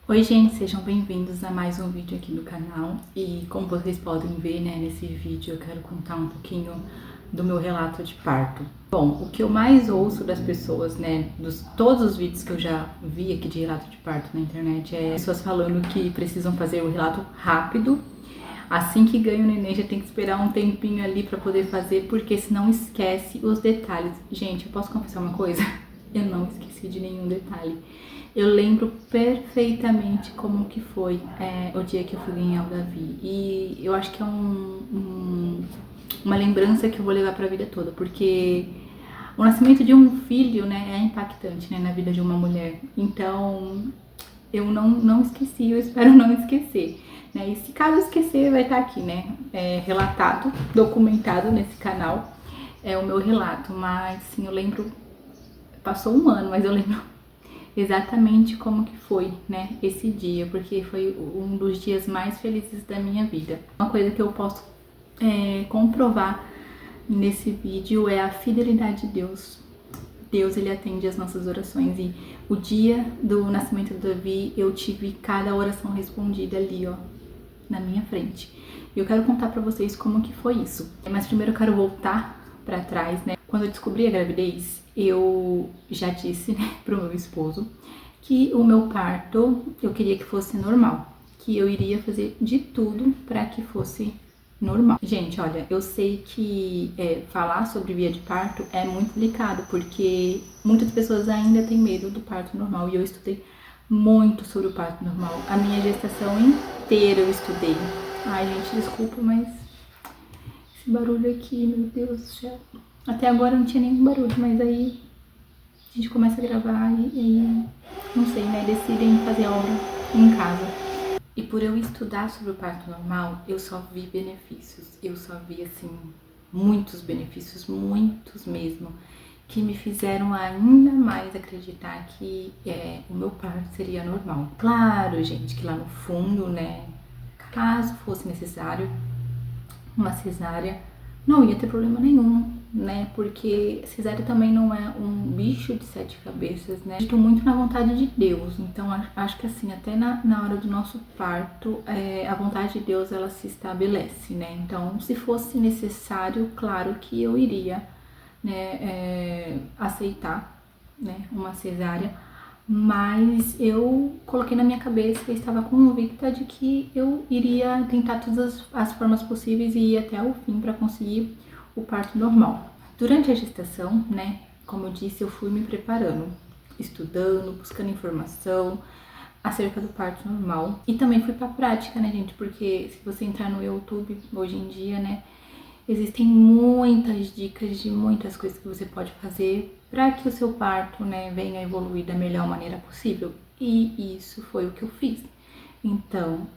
Oi gente, sejam bem-vindos a mais um vídeo aqui no canal e como vocês podem ver, né, nesse vídeo eu quero contar um pouquinho do meu relato de parto. Bom, o que eu mais ouço das pessoas, né, todos os vídeos que eu já vi aqui de relato de parto na internet é pessoas falando que precisam fazer o relato rápido, assim que ganha o neném já tem que esperar um tempinho ali pra poder fazer, porque senão esquece os detalhes. Gente, eu posso confessar uma coisa? Eu não esqueci de nenhum detalhe. Eu lembro perfeitamente como que foi o dia que eu fui ganhar o Davi. E eu acho que é uma lembrança que eu vou levar pra vida toda, porque o nascimento de um filho, né, é impactante, né, na vida de uma mulher. Então, eu não esqueci, eu espero não esquecer. Né? E se caso esquecer, vai estar aqui, né, relatado, documentado nesse canal, o meu relato. Mas, sim, eu lembro, passou um ano, mas eu lembro exatamente como que foi, né, esse dia, porque foi um dos dias mais felizes da minha vida. Uma coisa que eu posso comprovar nesse vídeo é a fidelidade de Deus. Deus, ele atende as nossas orações e o dia do nascimento do Davi, eu tive cada oração respondida ali, ó, na minha frente. E eu quero contar pra vocês como que foi isso. Mas primeiro eu quero voltar pra trás, né? Quando eu descobri a gravidez, eu já disse, né, pro meu esposo que o meu parto, eu queria que fosse normal, que eu iria fazer de tudo pra que fosse normal. Gente, olha, eu sei que falar sobre via de parto é muito delicado, porque muitas pessoas ainda têm medo do parto normal, e eu estudei muito sobre o parto normal. A minha gestação inteira eu estudei. Ai, gente, desculpa, mas esse barulho aqui, meu Deus do céu. Até agora não tinha nenhum barulho, mas aí a gente começa a gravar e não sei, né, decidem fazer aula em casa. E por eu estudar sobre o parto normal, eu só vi benefícios. Eu só vi, assim, muitos benefícios, muitos mesmo, que me fizeram ainda mais acreditar que o meu parto seria normal. Claro, gente, que lá no fundo, né, caso fosse necessário uma cesárea, não ia ter problema nenhum, né? Porque cesárea também não é um bicho de 7 cabeças, né? Estou muito na vontade de Deus, então acho que assim, até na hora do nosso parto, a vontade de Deus, ela se estabelece, né? Então, se fosse necessário, claro que eu iria, né, aceitar, né, uma cesárea, mas eu coloquei na minha cabeça e estava convicta de que eu iria tentar todas as formas possíveis e ir até o fim para conseguir o parto normal. Durante a gestação, né, como eu disse, eu fui me preparando, estudando, buscando informação acerca do parto normal, e também fui pra prática, né, gente, porque se você entrar no YouTube hoje em dia, né, existem muitas dicas de muitas coisas que você pode fazer para que o seu parto, né, venha evoluir da melhor maneira possível. E isso foi o que eu fiz. Então,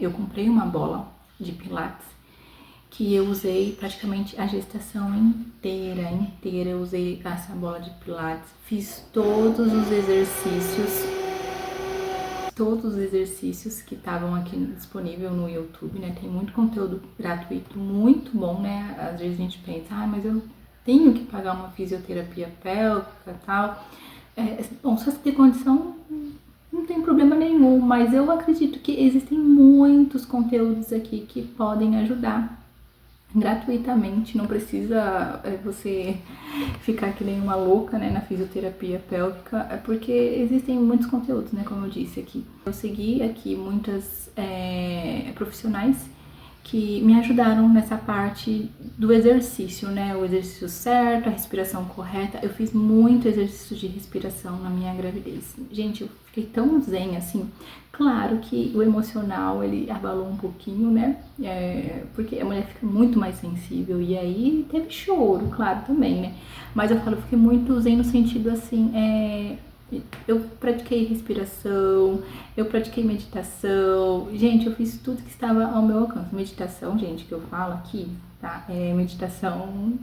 eu comprei uma bola de pilates que eu usei praticamente a gestação inteira. Eu usei essa bola de pilates, fiz todos os exercícios que estavam aqui disponível no YouTube, né? Tem muito conteúdo gratuito, muito bom, né? Às vezes a gente pensa, mas eu tenho que pagar uma fisioterapia pélvica e tal. Bom, se você tem condição, não tem problema nenhum, mas eu acredito que existem muitos conteúdos aqui que podem ajudar gratuitamente, não precisa você ficar que nem uma louca, né, na fisioterapia pélvica, porque existem muitos conteúdos, né, como eu disse aqui. Eu segui aqui muitas profissionais que me ajudaram nessa parte do exercício, né, o exercício certo, a respiração correta. Eu fiz muito exercício de respiração na minha gravidez. Gente, eu fiquei tão zen, assim. Claro que o emocional, ele abalou um pouquinho, né, porque a mulher fica muito mais sensível, e aí teve choro, claro, também, né, mas eu fiquei muito zen no sentido, assim, eu pratiquei respiração, eu pratiquei meditação, gente, eu fiz tudo que estava ao meu alcance. Meditação, gente, que eu falo aqui, tá, é meditação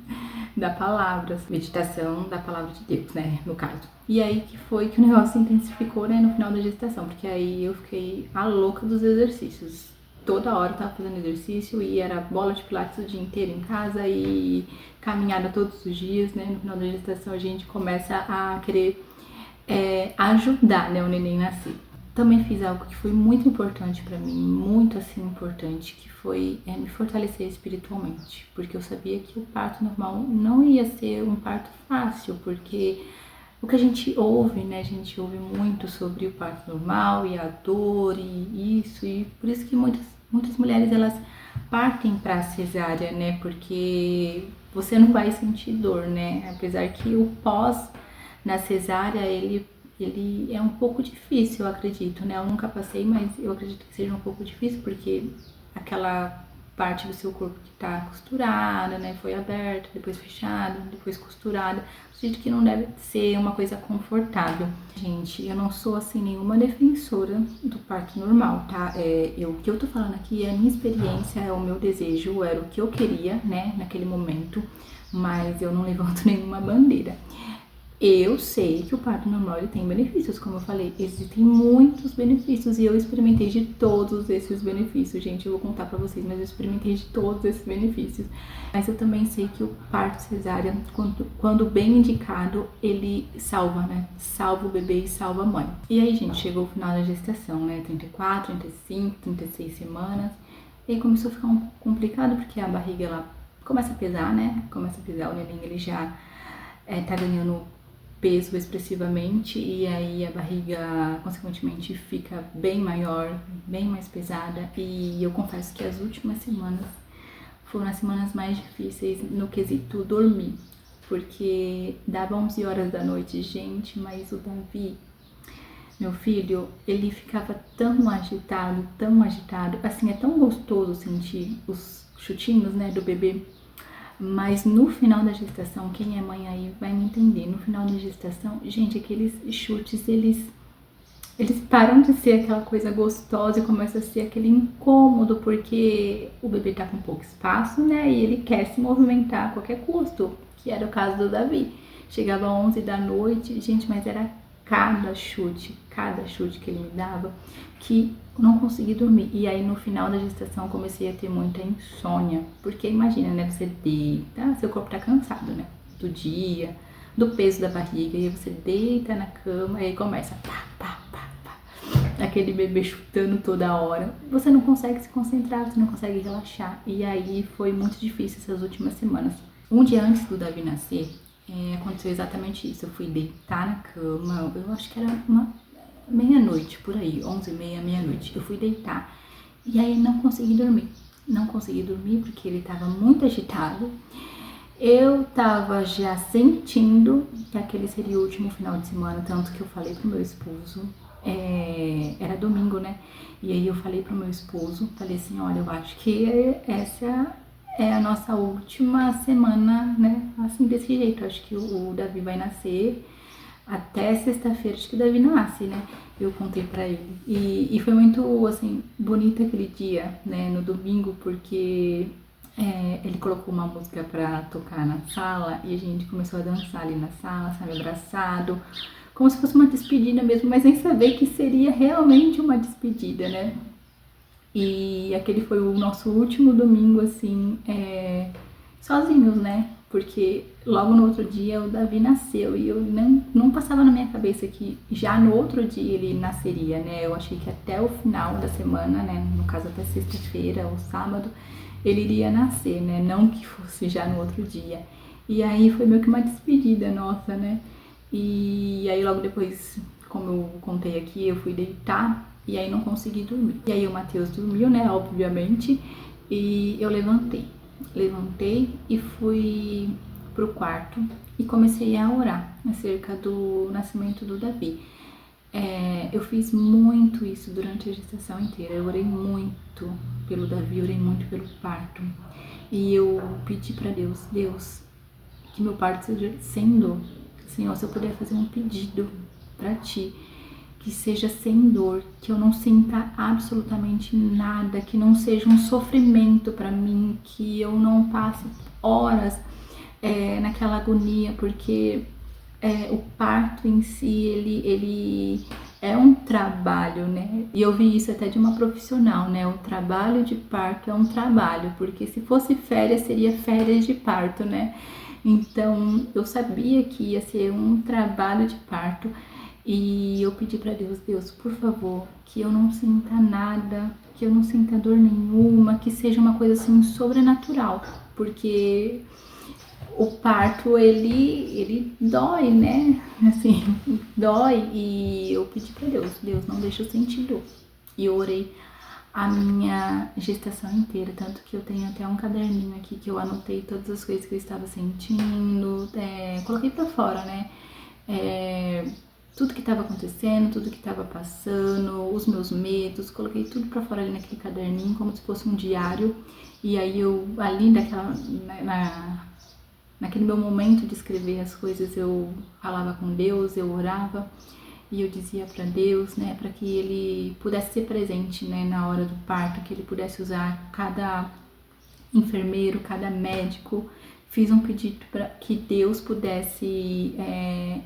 da palavra de Deus, né, no caso. E aí que foi que o negócio se intensificou, né, no final da gestação, porque aí eu fiquei a louca dos exercícios. Toda hora eu tava fazendo exercício e era bola de pilates o dia inteiro em casa e caminhada todos os dias, né. No final da gestação a gente começa a querer ajudar, né, o neném nascer. também fiz algo que foi muito importante pra mim, muito assim importante, que foi me fortalecer espiritualmente, porque eu sabia que o parto normal não ia ser um parto fácil, porque o que a gente ouve, né, a gente ouve muito sobre o parto normal e a dor e isso, e por isso que muitas mulheres elas partem pra cesárea, né, porque você não vai sentir dor, né, apesar que o pós na cesárea ele é um pouco difícil, eu acredito, né? Eu nunca passei, mas eu acredito que seja um pouco difícil, porque aquela parte do seu corpo que tá costurada, né? Foi aberta, depois fechada, depois costurada. Eu acredito que não deve ser uma coisa confortável. Gente, eu não sou, assim, nenhuma defensora do parto normal, tá? O que eu tô falando aqui é a minha experiência, é o meu desejo, era o que eu queria, né? Naquele momento, mas eu não levanto nenhuma bandeira. Eu sei que o parto normal ele tem benefícios, como eu falei, existem muitos benefícios e eu experimentei de todos esses benefícios, gente, eu vou contar pra vocês, mas eu experimentei de todos esses benefícios. Mas eu também sei que o parto cesárea, quando bem indicado, ele salva, né? Salva o bebê e salva a mãe. E aí, gente, chegou o final da gestação, né? 34, 35, 36 semanas. E aí começou a ficar um pouco complicado, porque a barriga, ela começa a pesar, né? Começa a pesar, o neném, ele já tá ganhando peso expressivamente e aí a barriga consequentemente fica bem maior, bem mais pesada, e eu confesso que as últimas semanas foram as semanas mais difíceis no quesito dormir, porque dava 11 horas da noite, gente, mas o Davi, meu filho, ele ficava tão agitado, assim, é tão gostoso sentir os chutinhos, né, do bebê. Mas no final da gestação, quem é mãe aí vai me entender. No final da gestação, gente, aqueles chutes, eles param de ser aquela coisa gostosa e começa a ser aquele incômodo, porque o bebê tá com pouco espaço, né? E ele quer se movimentar a qualquer custo, que era o caso do Davi. Chegava às 11 da noite, gente, mas era cada chute que ele me dava, que eu não consegui dormir. E aí no final da gestação eu comecei a ter muita insônia, porque imagina, né, você deita, seu corpo tá cansado, né, do dia, do peso da barriga, e aí você deita na cama e aí começa aquele bebê chutando toda hora. Você não consegue se concentrar, você não consegue relaxar. E aí foi muito difícil essas últimas semanas. Um dia antes do Davi nascer, aconteceu exatamente isso. Eu fui deitar na cama, eu acho que era uma meia-noite, por aí, 11h30, meia-noite. Eu fui deitar e aí não consegui dormir. Não consegui dormir porque ele tava muito agitado. Eu tava já sentindo que aquele seria o último final de semana, tanto que eu falei pro meu esposo, era domingo, né? E aí eu falei pro meu esposo, falei assim, olha, eu acho que essa é a nossa última semana, né? Assim, desse jeito. Eu acho que o Davi vai nascer até sexta-feira, acho que o Davi nasce, né? Eu contei pra ele. E foi muito, assim, bonito aquele dia, né? No domingo, porque ele colocou uma música pra tocar na sala e a gente começou a dançar ali na sala, sabe? Abraçado, como se fosse uma despedida mesmo, mas sem saber que seria realmente uma despedida, né? E aquele foi o nosso último domingo, assim, sozinhos, né? Porque logo no outro dia o Davi nasceu e eu não passava na minha cabeça que já no outro dia ele nasceria, né? Eu achei que até o final da semana, né? No caso até sexta-feira ou sábado, ele iria nascer, né? Não que fosse já no outro dia. E aí foi meio que uma despedida nossa, né? E aí logo depois, como eu contei aqui, eu fui deitar e aí não consegui dormir. E aí o Matheus dormiu, né, obviamente, e eu levantei e fui pro quarto e comecei a orar acerca do nascimento do Davi. Eu fiz muito isso durante a gestação inteira, eu orei muito pelo Davi, orei muito pelo parto. E eu pedi pra Deus, que meu parto seja sem dor. Senhor, se eu puder fazer um pedido pra Ti, que seja sem dor, que eu não sinta absolutamente nada, que não seja um sofrimento pra mim, que eu não passe horas naquela agonia, porque o parto em si, ele é um trabalho, né? E eu vi isso até de uma profissional, né? O trabalho de parto é um trabalho, porque se fosse férias, seria férias de parto, né? Então, eu sabia que ia ser um trabalho de parto E eu pedi pra Deus, Deus, por favor, que eu não sinta nada, que eu não sinta dor nenhuma, que seja uma coisa assim sobrenatural, porque o parto ele dói, né? Assim, dói. E eu pedi pra Deus, Deus, não deixa eu sentir dor. E eu orei a minha gestação inteira, tanto que eu tenho até um caderninho aqui que eu anotei todas as coisas que eu estava sentindo, coloquei pra fora, né? Tudo que estava acontecendo, tudo que estava passando, os meus medos, coloquei tudo pra fora ali naquele caderninho, como se fosse um diário. E aí eu, ali naquele meu momento de escrever as coisas, eu falava com Deus, eu orava e eu dizia para Deus, né, para que Ele pudesse ser presente, né, na hora do parto, que Ele pudesse usar cada enfermeiro, cada médico. Fiz um pedido para que Deus pudesse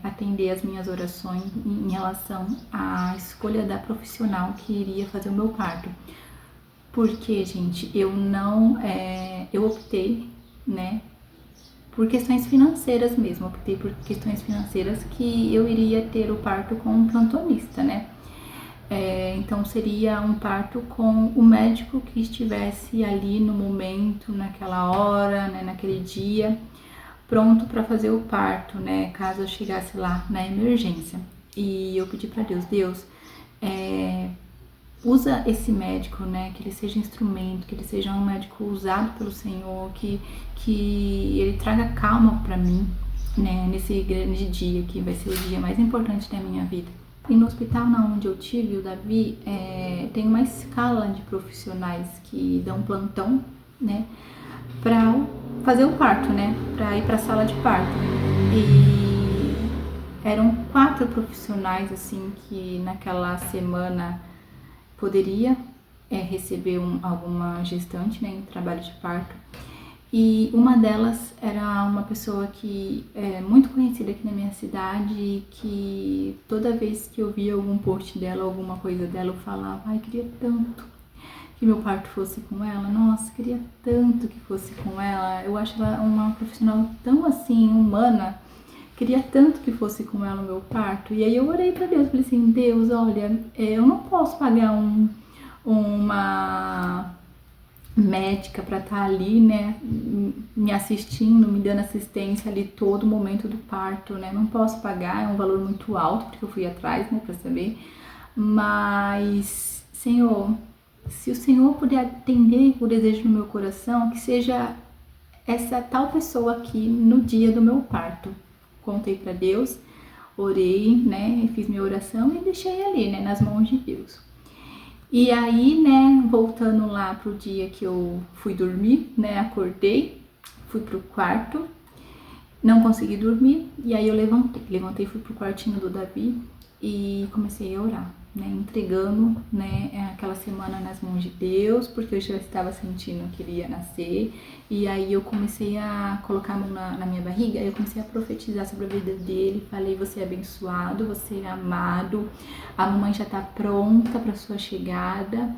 atender as minhas orações em relação à escolha da profissional que iria fazer o meu parto. Porque, gente, eu optei, né, por questões financeiras mesmo, optei por questões financeiras que eu iria ter o parto com um plantonista, né? Então seria um parto com o médico que estivesse ali no momento, naquela hora, né, naquele dia, pronto para fazer o parto, né? Caso eu chegasse lá na emergência. E eu pedi para Deus, Deus, usa esse médico, né, que ele seja instrumento, que ele seja um médico usado pelo Senhor, que ele traga calma para mim, né, nesse grande dia que vai ser o dia mais importante da minha vida. E no hospital onde eu tive o Davi, tem uma escala de profissionais que dão plantão, né, para fazer o parto, né, para ir para a sala de parto. E eram 4 profissionais assim que naquela semana poderia receber alguma gestante, né, em trabalho de parto. E uma delas era uma pessoa que é muito conhecida aqui na minha cidade, que toda vez que eu via algum post dela, alguma coisa dela, eu falava, ai, queria tanto que meu parto fosse com ela, nossa, queria tanto que fosse com ela. Eu acho ela uma profissional tão assim, humana, queria tanto que fosse com ela o meu parto. E aí eu orei pra Deus, falei assim, Deus, olha, eu não posso pagar uma médica para estar ali, né, me assistindo, me dando assistência ali todo momento do parto, né, não posso pagar, é um valor muito alto, porque eu fui atrás, né, para saber, mas, Senhor, se o Senhor puder atender o desejo no meu coração, que seja essa tal pessoa aqui no dia do meu parto. Contei para Deus, orei, né, fiz minha oração e deixei ali, né, nas mãos de Deus. E aí, né, voltando lá pro dia que eu fui dormir, né, acordei, fui pro quarto, não consegui dormir, e aí eu levantei, fui pro quartinho do Davi e comecei a orar, né, entregando, né, aquela semana nas mãos de Deus, porque eu já estava sentindo que ele ia nascer. E aí eu comecei a colocar a mão na minha barriga, aí eu comecei a profetizar sobre a vida dele, falei, você é abençoado, você é amado, a mamãe já tá pronta para sua chegada,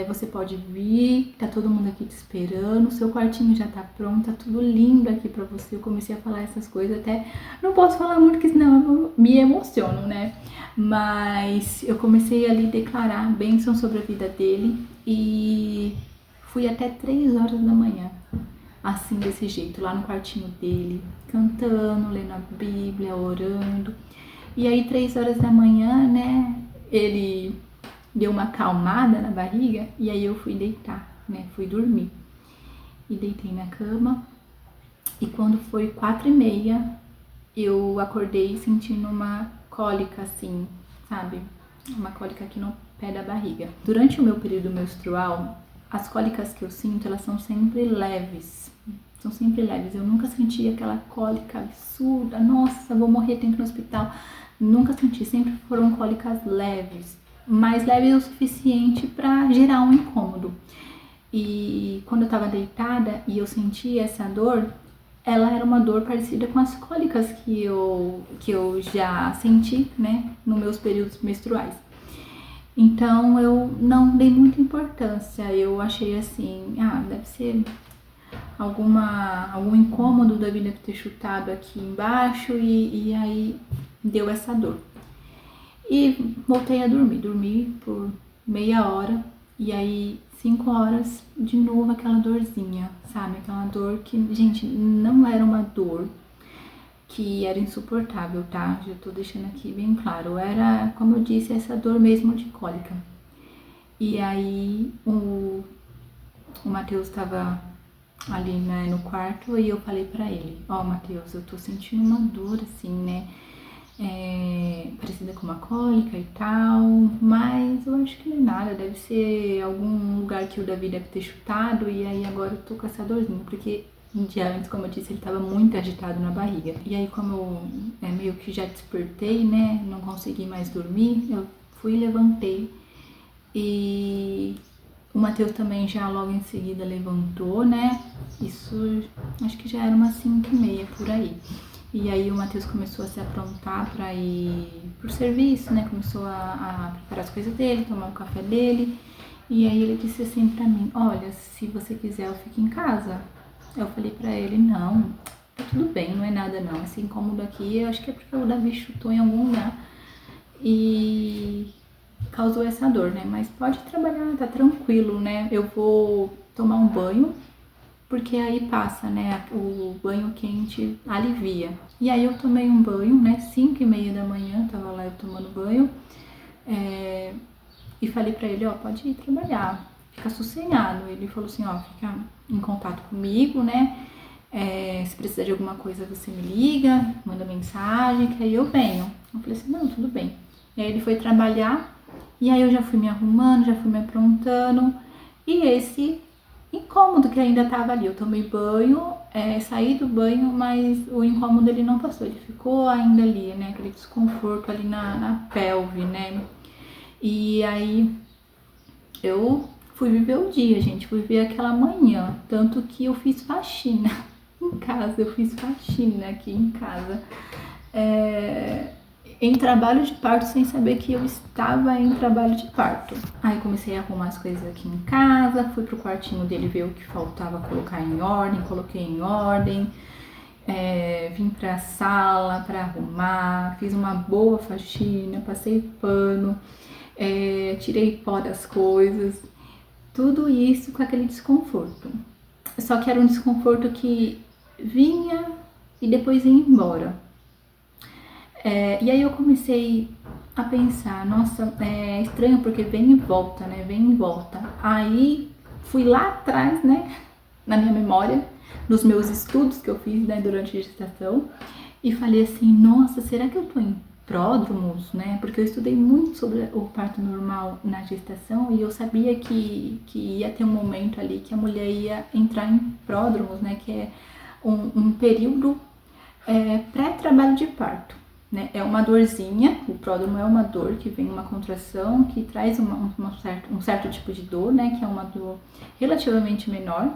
você pode vir, tá todo mundo aqui te esperando, seu quartinho já tá pronto, tá tudo lindo aqui para você. Eu comecei a falar essas coisas, até não posso falar muito, porque senão eu me emociono, né? Mas eu comecei ali a declarar bênção sobre a vida dele e fui até 3 horas da manhã, assim, desse jeito, lá no quartinho dele, cantando, lendo a Bíblia, orando. E aí 3 horas da manhã, né, ele deu uma acalmada na barriga e aí eu fui deitar, né, fui dormir. E deitei na cama e quando foi 4h30, eu acordei sentindo uma cólica assim, sabe? Uma cólica aqui no pé da barriga. Durante o meu período menstrual, as cólicas que eu sinto, elas são sempre leves. São sempre leves. Eu nunca senti aquela cólica absurda. Nossa, vou morrer, tenho que ir no hospital. Nunca senti. Sempre foram cólicas leves. Mas leves o suficiente para gerar um incômodo. E quando eu tava deitada e eu senti essa dor, ela era uma dor parecida com as cólicas que eu já senti, né, nos meus períodos menstruais. Então eu não dei muita importância, eu achei assim, deve ser algum incômodo, deve ter chutado aqui embaixo e aí deu essa dor. E voltei a dormir. Dormi por meia hora. E aí, 5 horas, de novo aquela dorzinha, sabe? Aquela dor que, gente, não era uma dor que era insuportável, tá? Já tô deixando aqui bem claro. Era, como eu disse, essa dor mesmo de cólica. E aí, o Matheus tava ali, né, no quarto e eu falei pra ele: ó, Matheus, eu tô sentindo uma dor assim, né? Parecida com uma cólica e tal, mas eu acho que não é nada, deve ser algum lugar que o Davi deve ter chutado e aí agora eu tô com essa dorzinha, porque um dia antes, como eu disse, ele tava muito agitado na barriga. E aí, como eu meio que já despertei, né, não consegui mais dormir, eu fui e levantei. E o Matheus também já logo em seguida levantou, né, isso acho que já era umas 5h30 por aí. E aí o Matheus começou a se aprontar para ir pro serviço, né? Começou a preparar as coisas dele, tomar o café dele. E aí ele disse assim pra mim: olha, se você quiser eu fico em casa. Eu falei pra ele: não, tá tudo bem, não é nada não. Esse incômodo aqui, eu acho que é porque o Davi chutou em algum lugar e causou essa dor, né? Mas pode trabalhar, tá tranquilo, né? Eu vou tomar um banho, porque aí passa, né, o banho quente alivia. E aí eu tomei um banho, né, 5h30 da manhã, tava lá eu tomando banho, e falei pra ele: ó, pode ir trabalhar, fica sossegado. Ele falou assim: ó, fica em contato comigo, né, se precisar de alguma coisa você me liga, manda mensagem, que aí eu venho. Eu falei assim: não, tudo bem. E aí ele foi trabalhar, e aí eu já fui me arrumando, já fui me aprontando, e esse incômodo que ainda tava ali. Eu tomei banho, saí do banho, mas o incômodo ele não passou, ele ficou ainda ali, né? Aquele desconforto ali na pelve, né? E aí eu fui viver o dia, gente, fui viver aquela manhã, tanto que eu fiz faxina em casa, eu fiz faxina aqui em casa. Em trabalho de parto, sem saber que eu estava em trabalho de parto. Aí comecei a arrumar as coisas aqui em casa, fui pro quartinho dele ver o que faltava colocar em ordem, coloquei em ordem, vim pra sala pra arrumar, fiz uma boa faxina, passei pano, tirei pó das coisas, tudo isso com aquele desconforto. Só que era um desconforto que vinha e depois ia embora. E aí eu comecei a pensar: nossa, é estranho porque vem e volta, né? Vem e volta. Aí fui lá atrás, né? Na minha memória, nos meus estudos que eu fiz, né, durante a gestação, e falei assim: nossa, será que eu tô em pródromos, né? Porque eu estudei muito sobre o parto normal na gestação e eu sabia que ia ter um momento ali que a mulher ia entrar em pródromos, né? Que é um período pré-trabalho de parto. Né? É uma dorzinha, o pródromo é uma dor que vem uma contração, que traz um certo tipo de dor, né? Que é uma dor relativamente menor,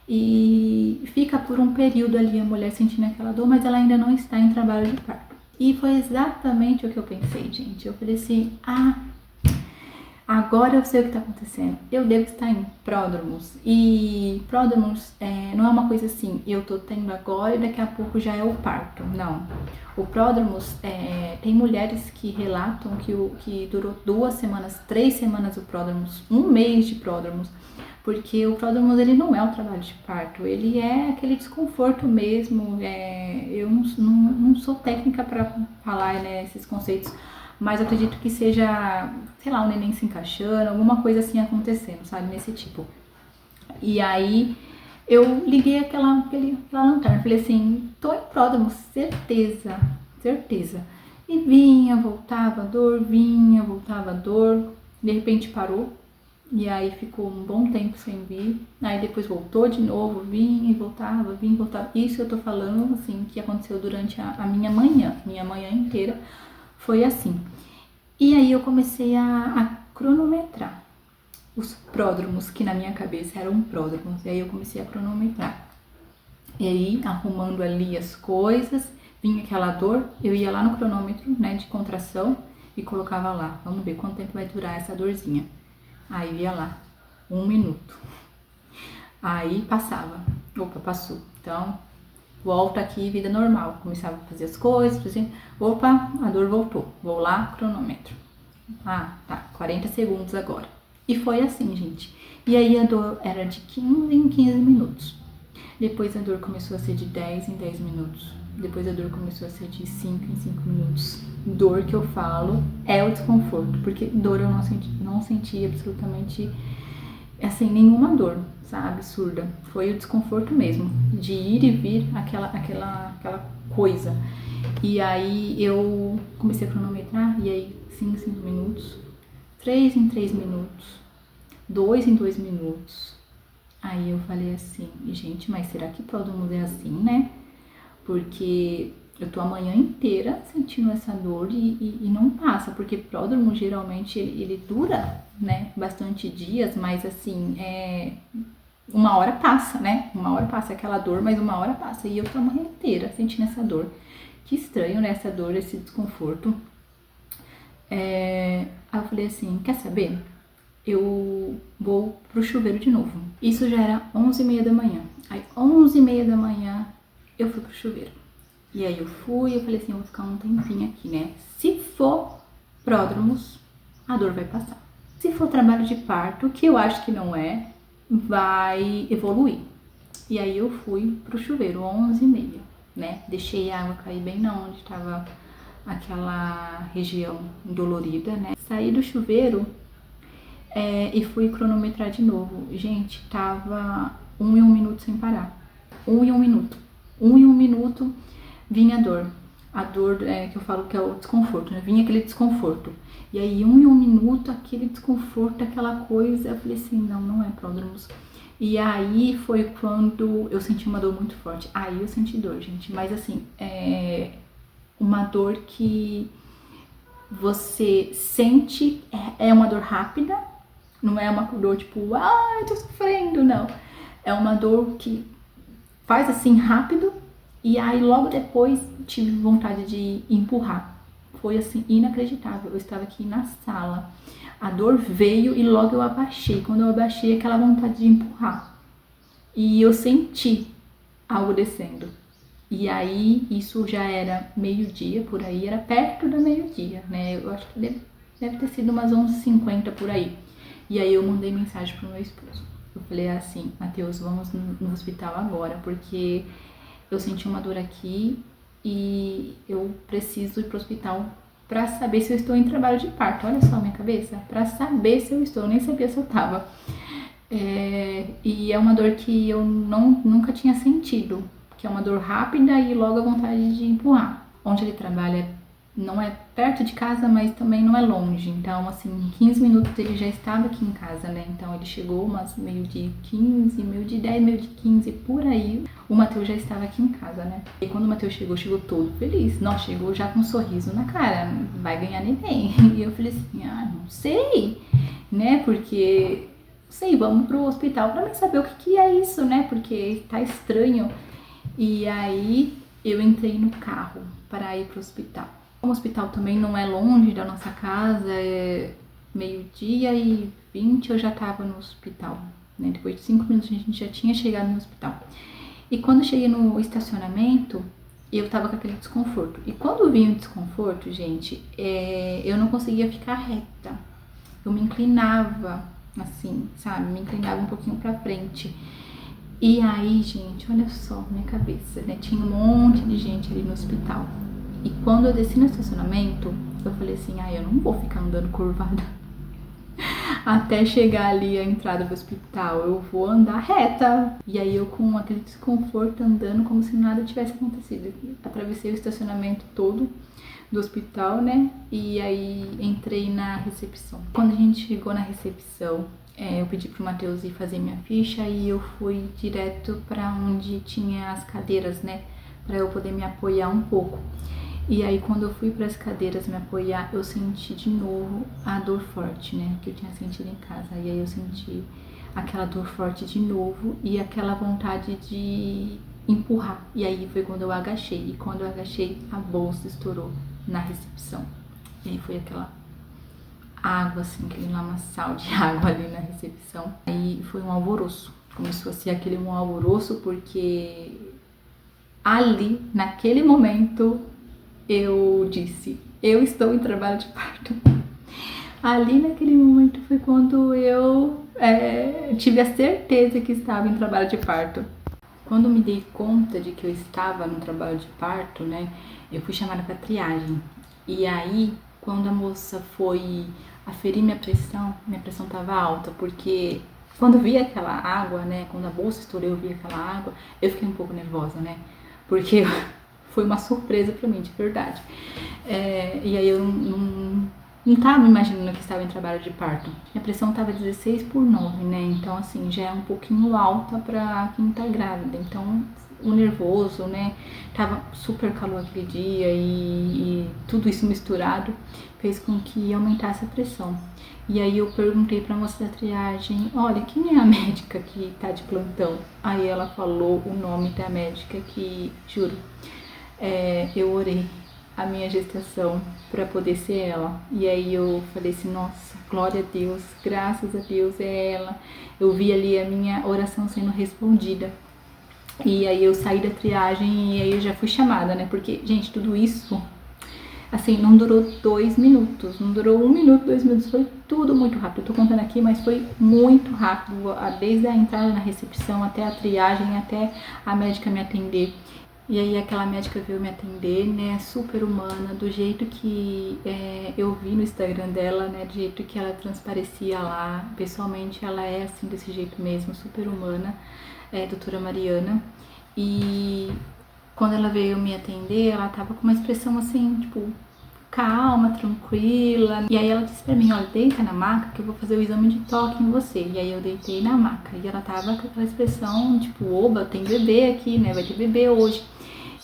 e fica por um período ali a mulher sentindo aquela dor, mas ela ainda não está em trabalho de parto. E foi exatamente o que eu pensei, gente. Eu falei assim: agora eu sei o que está acontecendo. Eu devo estar em pródromos. E pródromos não é uma coisa assim, eu tô tendo agora e daqui a pouco já é o parto. Não. O pródromos, tem mulheres que relatam que durou 2 semanas, 3 semanas o pródromos, 1 mês de pródromos. Porque o pródromos ele não é o trabalho de parto, ele é aquele desconforto mesmo. Eu não sou técnica para falar, né, esses conceitos, mas eu acredito que seja, sei lá, um neném se encaixando, alguma coisa assim acontecendo, sabe, nesse tipo. E aí eu liguei aquela lanterna, falei assim: tô em pródromo, certeza, certeza. E vinha, voltava a dor, vinha, voltava a dor, de repente parou. E aí ficou um bom tempo sem vir, aí depois voltou de novo, vinha e voltava, vinha e voltava. Isso eu tô falando, assim, que aconteceu durante a minha manhã inteira foi assim. E aí eu comecei a cronometrar os pródromos, que na minha cabeça eram pródromos, e aí eu comecei a cronometrar. E aí, arrumando ali as coisas, vinha aquela dor, eu ia lá no cronômetro, né, de contração, e colocava lá: vamos ver quanto tempo vai durar essa dorzinha. Aí ia lá, 1 minuto. Aí passava. Opa, passou. Então, volta aqui, vida normal. Começava a fazer as coisas, assim, opa, a dor voltou. Vou lá, cronômetro. Ah, tá, 40 segundos agora. E foi assim, gente. E aí a dor era de 15 em 15 minutos. Depois a dor começou a ser de 10 em 10 minutos. Depois a dor começou a ser de 5 em 5 minutos. Dor que eu falo é o desconforto, porque dor eu não senti absolutamente, assim, nenhuma dor, sabe, absurda. Foi o desconforto mesmo, de ir e vir aquela coisa. E aí eu comecei a cronometrar, e aí 5 em 5 minutos, 3 em 3 minutos, 2 em 2 minutos. Aí eu falei assim, gente, mas será que pródromo é assim, né? Porque eu tô a manhã inteira sentindo essa dor e não passa, porque pródromo geralmente ele dura, né, bastante dias, mas assim, uma hora passa, né? Uma hora passa aquela dor, mas uma hora passa. E eu tô a manhã inteira sentindo essa dor. Que estranho, né? Essa dor, esse desconforto. Aí eu falei assim, quer saber? Eu vou pro chuveiro de novo. Isso já era 11h30 da manhã. Aí 11h30 da manhã eu fui pro chuveiro. E aí eu falei assim, eu vou ficar um tempinho aqui, né? Se for pródromos, a dor vai passar. Se for trabalho de parto, que eu acho que não é, vai evoluir. E aí eu fui pro chuveiro, 11h30, né? Deixei a água cair bem na onde tava aquela região dolorida, né? Saí do chuveiro e fui cronometrar de novo. Gente, tava 1 em 1 minuto sem parar. 1 em 1 minuto. 1 em 1 minuto vinha a dor. A dor que eu falo que é o desconforto, né? Vinha aquele desconforto. E aí, 1 em 1 minuto, aquele desconforto, aquela coisa. Eu falei assim, não é pródromos. E aí foi quando eu senti uma dor muito forte. Aí eu senti dor, gente. Mas assim, uma dor que você sente, é uma dor rápida. Não é uma dor tipo, eu tô sofrendo, não. É uma dor que faz assim rápido e aí logo depois tive vontade de empurrar. Foi assim inacreditável. Eu estava aqui na sala, a dor veio e logo eu abaixei. Quando eu abaixei, aquela vontade de empurrar. E eu senti algo descendo. E aí isso já era meio-dia por aí, era perto do meio-dia, né? Eu acho que deve ter sido umas 11h50 por aí. E aí eu mandei mensagem pro meu esposo. Eu falei assim, Matheus, vamos no hospital agora, porque eu senti uma dor aqui e eu preciso ir pro hospital pra saber se eu estou em trabalho de parto. Olha só a minha cabeça, pra saber se eu estou, eu nem sabia se eu tava. E é uma dor que eu nunca tinha sentido, que é uma dor rápida e logo a vontade de empurrar. Onde ele trabalha não é perto de casa, mas também não é longe. Então, assim, em 15 minutos ele já estava aqui em casa, né? Então, ele chegou umas meio-dia 15, meio-dia 10, meio-dia 15, por aí. O Matheus já estava aqui em casa, né? E quando o Matheus chegou todo feliz. Nossa, chegou já com um sorriso na cara. Vai ganhar neném. E eu falei assim, não sei, né? Porque, sei, vamos pro hospital pra mim saber o que é isso, né? Porque tá estranho. E aí, eu entrei no carro para ir pro hospital. O hospital também não é longe da nossa casa, é 12h20 eu já tava no hospital, né? Depois de 5 minutos a gente já tinha chegado no hospital. E quando eu cheguei no estacionamento, eu tava com aquele desconforto. E quando vinha o desconforto, gente, eu não conseguia ficar reta. Eu me inclinava, assim, sabe? Me inclinava um pouquinho pra frente. E aí, gente, olha só minha cabeça, né? Tinha um monte de gente ali no hospital. E quando eu desci no estacionamento, eu falei assim, eu não vou ficar andando curvada até chegar ali a entrada do hospital, eu vou andar reta. E aí eu com aquele desconforto andando como se nada tivesse acontecido. Atravessei o estacionamento todo do hospital, né? E aí entrei na recepção. Quando a gente chegou na recepção, eu pedi pro Matheus ir fazer minha ficha e eu fui direto pra onde tinha as cadeiras, né? Pra eu poder me apoiar um pouco. E aí, quando eu fui para as cadeiras me apoiar, eu senti de novo a dor forte, né? Que eu tinha sentido em casa. E aí eu senti aquela dor forte de novo e aquela vontade de empurrar. E aí foi quando eu agachei. E quando eu agachei, a bolsa estourou na recepção. E aí foi aquela água, assim, aquele lamaçal de água ali na recepção. Aí foi um alvoroço. Começou a ser aquele um alvoroço porque ali, naquele momento, eu disse, eu estou em trabalho de parto. Ali naquele momento foi quando eu tive a certeza que estava em trabalho de parto. Quando me dei conta de que eu estava no trabalho de parto, né, eu fui chamada para triagem. E aí, quando a moça foi aferir minha pressão estava alta, porque quando eu vi aquela água, né, quando a bolsa estourou, eu vi aquela água, eu fiquei um pouco nervosa, né, porque foi uma surpresa para mim, de verdade. E aí eu não tava imaginando que estava em trabalho de parto. Minha pressão tava 16/9, né? Então, assim, já é um pouquinho alta pra quem tá grávida. Então, o nervoso, né? Tava super calor aquele dia e tudo isso misturado fez com que aumentasse a pressão. E aí eu perguntei pra moça da triagem, olha, quem é a médica que tá de plantão? Aí ela falou o nome da médica que, juro, eu orei a minha gestação para poder ser ela. E aí eu falei assim, nossa, glória a Deus, graças a Deus é ela. Eu vi ali a minha oração sendo respondida. E aí eu saí da triagem e aí eu já fui chamada, né? Porque, gente, tudo isso, assim, não durou 2 minutos, não durou 1 minuto, 2 minutos, foi tudo muito rápido. Eu tô contando aqui, mas foi muito rápido, desde a entrada na recepção até a triagem, até a médica me atender. E aí aquela médica veio me atender, né, super humana, do jeito que eu vi no Instagram dela, né, do jeito que ela transparecia lá, pessoalmente ela é assim, desse jeito mesmo, super humana, doutora Mariana. E quando ela veio me atender, ela tava com uma expressão assim, tipo, calma, tranquila. E aí ela disse pra mim, olha, deita na maca que eu vou fazer o exame de toque em você. E aí eu deitei na maca e ela tava com aquela expressão, tipo, oba, tem bebê aqui, né, vai ter bebê hoje.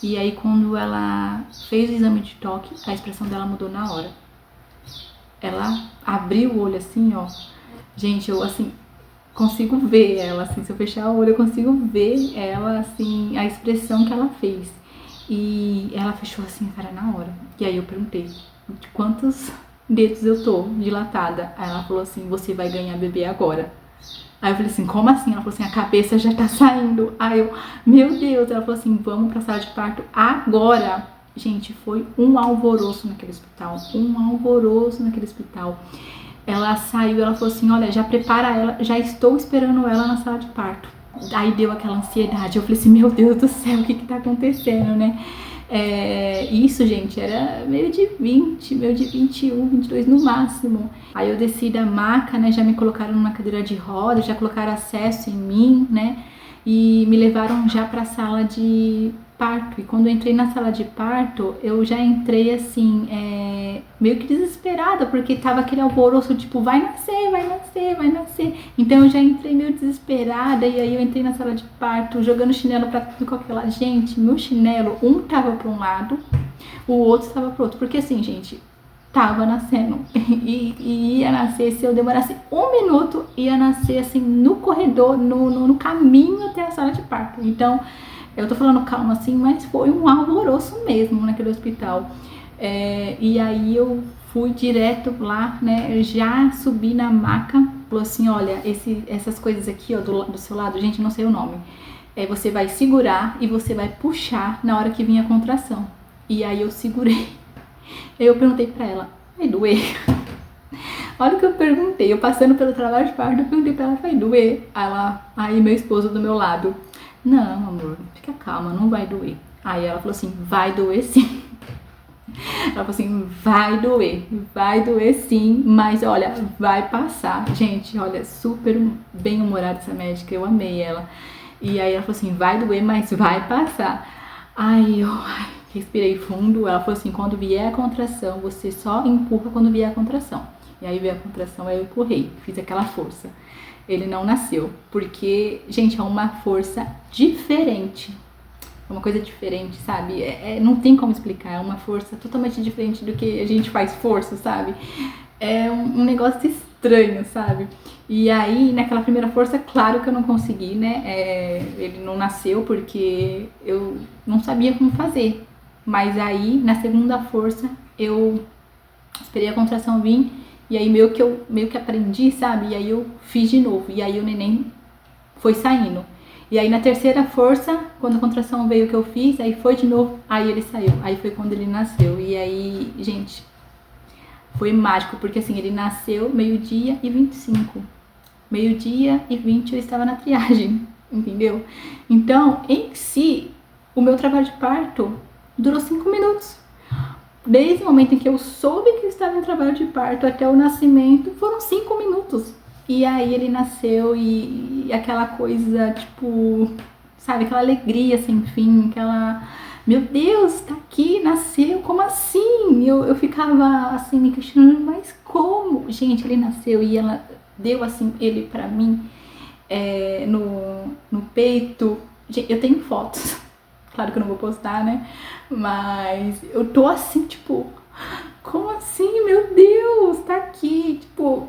E aí quando ela fez o exame de toque, a expressão dela mudou na hora. Ela abriu o olho assim, ó. Gente, eu assim, consigo ver ela, assim, se eu fechar o olho eu consigo ver ela, assim, a expressão que ela fez. E ela fechou assim a cara na hora. E aí eu perguntei, de quantos dedos eu tô dilatada? Aí ela falou assim, você vai ganhar bebê agora. Aí eu falei assim, como assim? Ela falou assim, a cabeça já tá saindo. Aí eu, meu Deus, ela falou assim, vamos pra sala de parto agora. Gente, foi um alvoroço naquele hospital, Ela saiu, ela falou assim, olha, já prepara ela, já estou esperando ela na sala de parto. Aí deu aquela ansiedade, eu falei assim, meu Deus do céu, o que tá acontecendo, né? Isso, gente, era meio de 20, meio de 21, 22 no máximo. Aí eu desci da maca, né, já me colocaram numa cadeira de roda, já colocaram acesso em mim, né, e me levaram já pra sala de parto. E quando eu entrei na sala de parto, eu já entrei assim, meio que desesperada, porque tava aquele alvoroço, tipo, vai nascer, vai nascer, vai nascer. Então eu já entrei meio desesperada, e aí eu entrei na sala de parto, jogando chinelo pra tudo qualquer lado. Gente, meu chinelo, um tava pra um lado, o outro tava pro outro, porque assim, gente, tava nascendo e ia nascer, se eu demorasse 1 minuto, ia nascer assim no corredor, no caminho até a sala de parto. Então, eu tô falando calma assim, mas foi um alvoroço mesmo naquele hospital. E aí eu fui direto lá, né, já subi na maca, falou assim, olha, essas coisas aqui, ó, do seu lado, gente, não sei o nome. Você vai segurar e você vai puxar na hora que vir a contração. E aí eu segurei. Eu perguntei pra ela, vai doer? Olha o que eu perguntei, eu passando pelo trabalho de parto, eu perguntei pra ela, vai doer? Aí meu esposo do meu lado, não, amor, fica calma, não vai doer. Aí ela falou assim, vai doer sim. Ela falou assim, vai doer sim, mas olha, vai passar. Gente, olha, super bem humorada essa médica, eu amei ela. E aí ela falou assim, vai doer, mas vai passar. Aí eu respirei fundo, ela falou assim, quando vier a contração, você só empurra quando vier a contração. E aí veio a contração, aí eu empurrei, fiz aquela força. Ele não nasceu, porque, gente, é uma força diferente. É uma coisa diferente, sabe? Não tem como explicar, é uma força totalmente diferente do que a gente faz força, sabe? É um negócio estranho, sabe? E aí, naquela primeira força, claro que eu não consegui, né? Ele não nasceu porque eu não sabia como fazer. Mas aí, na segunda força, eu esperei a contração vir e aí meio que aprendi, sabe? E aí eu fiz de novo. E aí o neném foi saindo. E aí na terceira força, quando a contração veio que eu fiz, aí foi de novo, aí ele saiu. Aí foi quando ele nasceu. E aí, gente, foi mágico, porque assim, ele nasceu meio-dia e 25. Meio-dia e 20 eu estava na triagem, entendeu? Então, em si, o meu trabalho de parto durou 5 minutos. Desde o momento em que eu soube que eu estava em trabalho de parto até o nascimento, foram 5 minutos. E aí ele nasceu e aquela coisa, tipo, sabe, aquela alegria sem fim, aquela... Meu Deus, tá aqui, nasceu, como assim? Eu ficava assim, me questionando, mas como? Gente, ele nasceu e ela deu assim, ele pra mim, no peito. Gente, eu tenho fotos, claro que eu não vou postar, né? Mas eu tô assim, tipo, como assim? Meu Deus, tá aqui, tipo...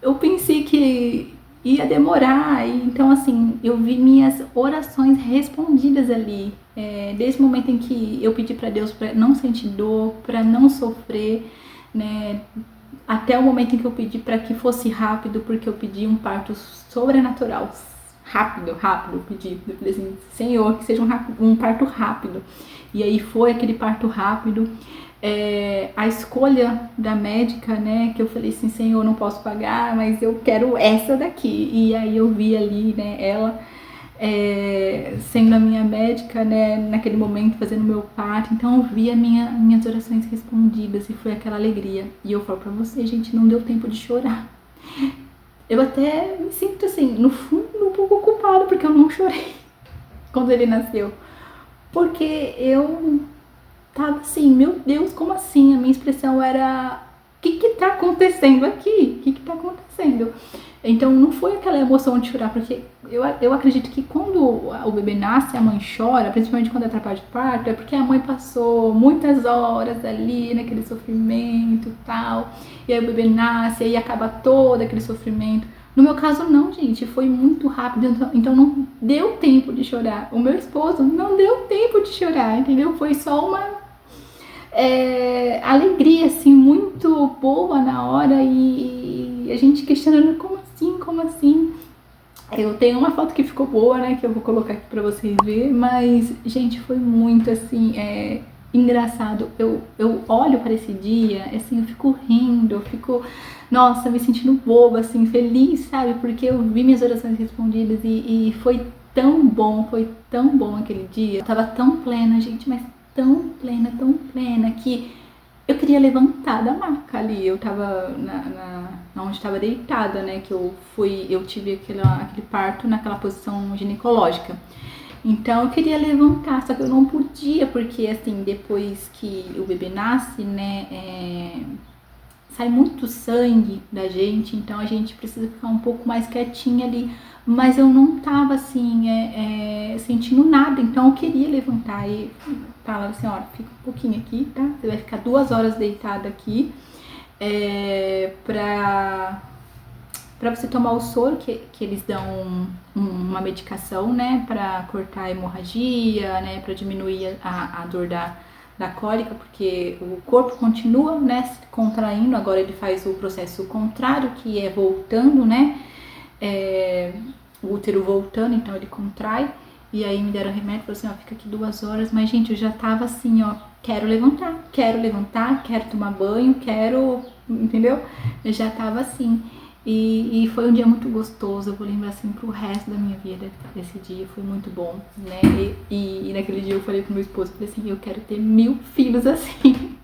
Eu pensei que ia demorar, então assim, eu vi minhas orações respondidas ali, desde o momento em que eu pedi para Deus para não sentir dor, para não sofrer, né, até o momento em que eu pedi para que fosse rápido, porque eu pedi um parto sobrenatural, rápido, eu pedi, eu falei assim, Senhor, que seja um parto rápido, e aí foi aquele parto rápido. A escolha da médica, né, que eu falei assim, Senhor, eu não posso pagar, mas eu quero essa daqui, e aí eu vi ali, né, ela sendo a minha médica, né, naquele momento fazendo meu parto, então eu vi minhas orações respondidas e foi aquela alegria, e eu falo pra você, gente, não deu tempo de chorar, eu até me sinto assim, no fundo um pouco culpada, porque eu não chorei quando ele nasceu, porque eu tava assim, meu Deus, como assim? A minha expressão era, o que tá acontecendo aqui? O que tá acontecendo? Então não foi aquela emoção de chorar, porque eu acredito que quando o bebê nasce, a mãe chora, principalmente quando é trabalho de parto, é porque a mãe passou muitas horas ali naquele sofrimento e tal, e aí o bebê nasce, e aí acaba todo aquele sofrimento. No meu caso não, gente, foi muito rápido, então não deu tempo de chorar. O meu esposo não deu tempo de chorar, entendeu? Foi só uma alegria, assim, muito boa na hora e a gente questionando como assim? Eu tenho uma foto que ficou boa, né, que eu vou colocar aqui pra vocês verem, mas, gente, foi muito, assim, engraçado. Eu olho para esse dia, assim, eu fico rindo, eu fico, nossa, me sentindo boba, assim, feliz, sabe? Porque eu vi minhas orações respondidas e foi tão bom aquele dia. Eu tava tão plena, gente, mas tão plena que eu queria levantar da maca ali. Eu tava onde estava deitada, né? Que eu tive aquele parto naquela posição ginecológica. Então eu queria levantar, só que eu não podia, porque assim, depois que o bebê nasce, né? Sai muito sangue da gente, então a gente precisa ficar um pouco mais quietinha ali. Mas eu não tava assim, sentindo nada, então eu queria levantar e falava assim, ó, fica um pouquinho aqui, tá? Você vai ficar 2 horas deitada aqui, pra você tomar o soro, que eles dão uma medicação, né, pra cortar a hemorragia, né, pra diminuir a dor da cólica, porque o corpo continua, né, se contraindo, agora ele faz o processo contrário, que é voltando, né, o útero voltando, então ele contrai, e aí me deram remédio, falou assim, ó, fica aqui 2 horas, mas gente, eu já tava assim, ó, quero levantar, quero tomar banho, entendeu? Eu já tava assim, e foi um dia muito gostoso, eu vou lembrar assim pro resto da minha vida, esse dia foi muito bom, né, e naquele dia eu falei pro meu esposo, falei assim, eu quero ter 1000 filhos assim,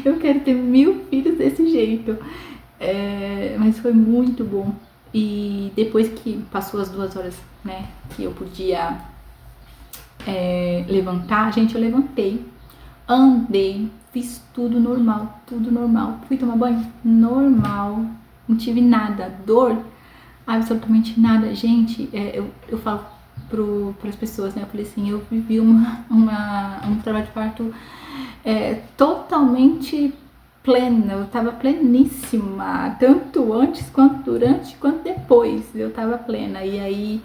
eu quero ter 1000 filhos desse jeito, mas foi muito bom. E depois que passou as 2 horas, né, que eu podia levantar, gente, eu levantei, andei, fiz tudo normal, fui tomar banho, normal, não tive nada, dor, absolutamente nada, gente, eu falo para as pessoas, né, eu falei assim, eu vivi um trabalho de parto totalmente plena, eu tava pleníssima, tanto antes, quanto durante, quanto depois, eu tava plena, e aí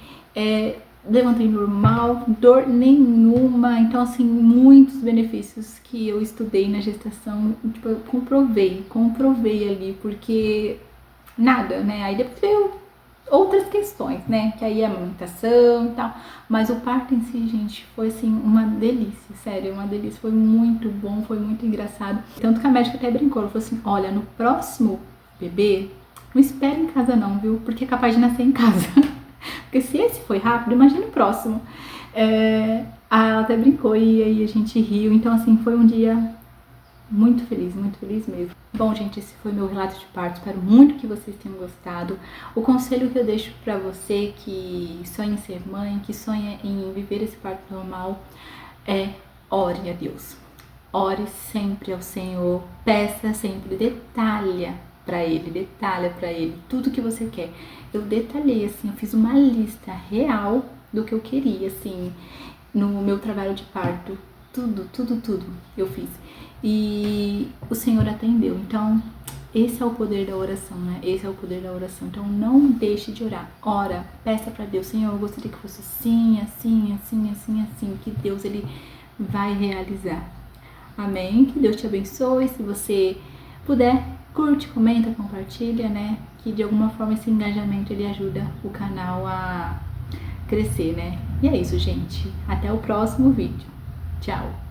levantei normal, dor nenhuma, então assim, muitos benefícios que eu estudei na gestação, tipo, eu comprovei ali, porque nada, né, aí depois veio outras questões, né? Que aí é a amamentação e tal. Mas o parto em si, gente, foi assim, uma delícia, sério, uma delícia. Foi muito bom, foi muito engraçado. Tanto que a médica até brincou, ela falou assim: olha, no próximo bebê, não espera em casa não, viu? Porque é capaz de nascer em casa. Porque se esse foi rápido, imagina o próximo. Ela até brincou e aí a gente riu. Então, assim, foi um dia muito feliz mesmo. Bom, gente, esse foi meu relato de parto. Espero muito que vocês tenham gostado. O conselho que eu deixo pra você que sonha em ser mãe, que sonha em viver esse parto normal, é ore a Deus. Ore sempre ao Senhor, peça sempre, detalha pra Ele tudo que você quer. Eu detalhei, assim, eu fiz uma lista real do que eu queria, assim, no meu trabalho de parto. Tudo eu fiz. E o Senhor atendeu. Então, esse é o poder da oração, né? Esse é o poder da oração. Então, não deixe de orar. Ora, peça para Deus: Senhor, eu gostaria que fosse assim, assim, assim, assim, assim. Que Deus, Ele vai realizar. Amém? Que Deus te abençoe. Se você puder, curte, comenta, compartilha, né? Que de alguma forma esse engajamento, ele ajuda o canal a crescer, né? E é isso, gente. Até o próximo vídeo. Tchau!